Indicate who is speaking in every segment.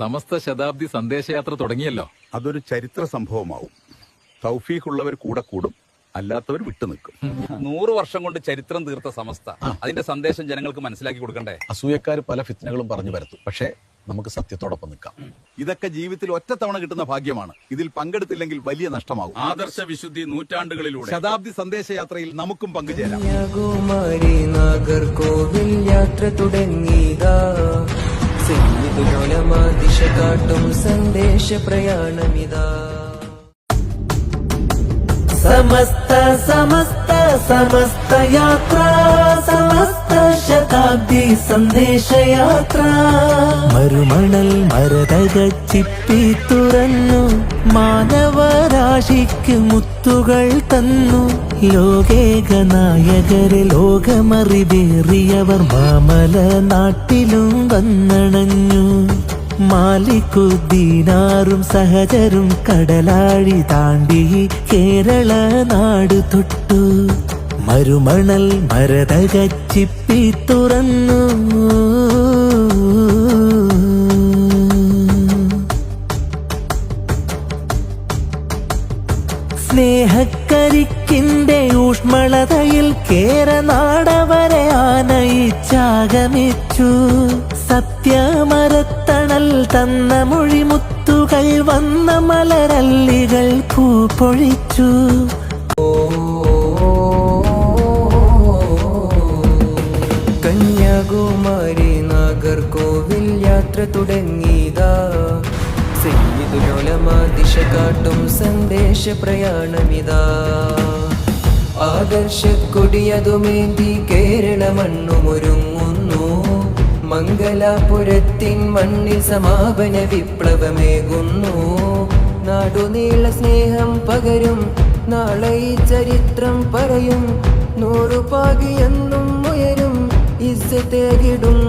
Speaker 1: സമസ്ത ശതാബ്ദി സന്ദേശയാത്ര തുടങ്ങിയല്ലോ.
Speaker 2: അതൊരു ചരിത്ര സംഭവമാവും. തൗഫീഖുള്ളവർ കൂടെ കൂടും, അല്ലാത്തവർ വിട്ടുനിൽക്കും.
Speaker 3: 100 വർഷം കൊണ്ട് ചരിത്രം തീർത്ത സമസ്ത അതിന്റെ സന്ദേശം ജനങ്ങൾക്ക് മനസ്സിലാക്കി കൊടുക്കണ്ടേ?
Speaker 4: അസൂയക്കാർ പല ഫിത്നകളും പറഞ്ഞു വരുത്തും. പക്ഷേ നമുക്ക് സത്യത്തോടൊപ്പം നിൽക്കാം.
Speaker 2: ഇതൊക്കെ ജീവിതത്തിൽ ഒറ്റത്തവണ കിട്ടുന്ന ഭാഗ്യമാണ്. ഇതിൽ പങ്കെടുത്തില്ലെങ്കിൽ വലിയ നഷ്ടമാകും.
Speaker 3: ആദർശ വിശുദ്ധി നൂറ്റാണ്ടുകളിലൂടെ
Speaker 2: ശതാബ്ദി സന്ദേശയാത്രയിൽ നമുക്കും പങ്കുചേരാം.
Speaker 5: കന്യാകുമാരി നാഗർകോവിൽ യാത്ര തുടങ്ങിയതാ. ദിശ കാട്ടും സന്ദേശ പ്രയാണമിതാ. സമസ്ത സമസ്ത സമസ്ത യാത്ര, സമസ്ത ശതാബ്ദി സന്ദേശയാത്ര. മരുമണൽ മരതകച്ചിപ്പി തുറന്നു, മാനവരാശിക്ക് മുത്തുകൾ തന്നു. ലോകേക നായകരെ ലോകമറിവേറിയവർ മാമല നാട്ടിലും വന്നണഞ്ഞു. മാലിക്കുദ്ദീനാറും സഹചരും കടലാഴി താണ്ടി കേരള നാട് തൊട്ടു. മരുമണൽ മരതകച്ചിപ്പി തുറന്നു. സ്നേഹക്കരിക്കിന്റെ ഊഷ്മളതയിൽ കേരനാടവരെ ആനയിച്ചാഗമിച്ചു. സത്യമരത്തണൽ തന്ന മൊഴിമുത്തുകൾ വന്ന മലരല്ലികൾ പൂപ്പൊഴിച്ചു. കന്യാകുമാരി നാഗർകോവിൽ യാത്ര തുടങ്ങിയതാ. ദിശ കാട്ടും സന്ദേശ പ്രയാണമിതാ. ആദർശ കൊടിയതുമേന്തി കേരള മണ്ണുമൊരുങ്ങുന്നു. മംഗലാപുരത്തിൻ മണ്ണിൽ സമാപന വിപ്ലവമേകുന്നു. നാടുനീള സ്നേഹം പകരും, നാളെ ഈ ചരിത്രം പറയും. 100 പാകിയെന്നും ഉയരും, ഇസ്സത്തേകിടും.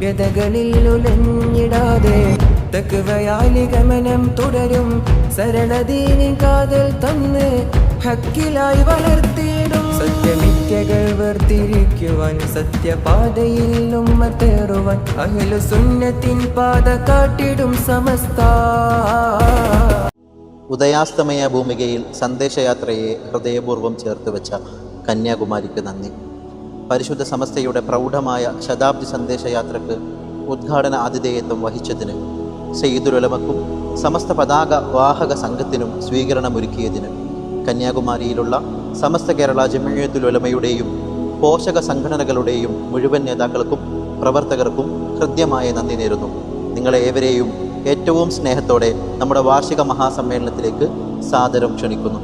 Speaker 5: വ്യതകളിൽ ഉലഞ്ഞിടാതെ തക്വയാലി ഗമനം തുടരും. സരളദീനിൻ കാതൽ തന്ന് ഹക്കിലായി വളർത്തിയിടും. സത്യമിഥ്യകൾ വേർതിരിക്കുവാൻ, സത്യപാതയിൽ ഉമ്മത്തേറുവാൻ അഹ്ലു സുന്നത്തിൻ പാത കാട്ടിടും സമസ്ത.
Speaker 6: ഉദയാസ്തമയ ഭൂമികയിൽ സന്ദേശയാത്രയെ ഹൃദയപൂർവ്വം ചേർത്ത് വെച്ച കന്യാകുമാരിക്ക് നന്ദി. പരിശുദ്ധ സമസ്തയുടെ പ്രൗഢമായ ശതാബ്ദി സന്ദേശയാത്രക്ക് ഉദ്ഘാടന ആതിഥേയത്വം വഹിച്ചതിന് സയ്യിദുൽ ഉലമക്കും സമസ്ത പതാക വാഹക സംഘത്തിനും സ്വീകരണമൊരുക്കിയതിന് കന്യാകുമാരിയിലുള്ള സമസ്ത കേരള ജമിയത്തുൽ ഉലമയുടെയും പോഷക സംഘടനകളുടെയും മുഴുവൻ നേതാക്കൾക്കും പ്രവർത്തകർക്കും ഹൃദ്യമായ നന്ദി നേരുന്നു. നിങ്ങളെ ഏവരെയും ഏറ്റവും സ്നേഹത്തോടെ നമ്മുടെ വാർഷിക മഹാസമ്മേളനത്തിലേക്ക് സാദരം ക്ഷണിക്കുന്നു.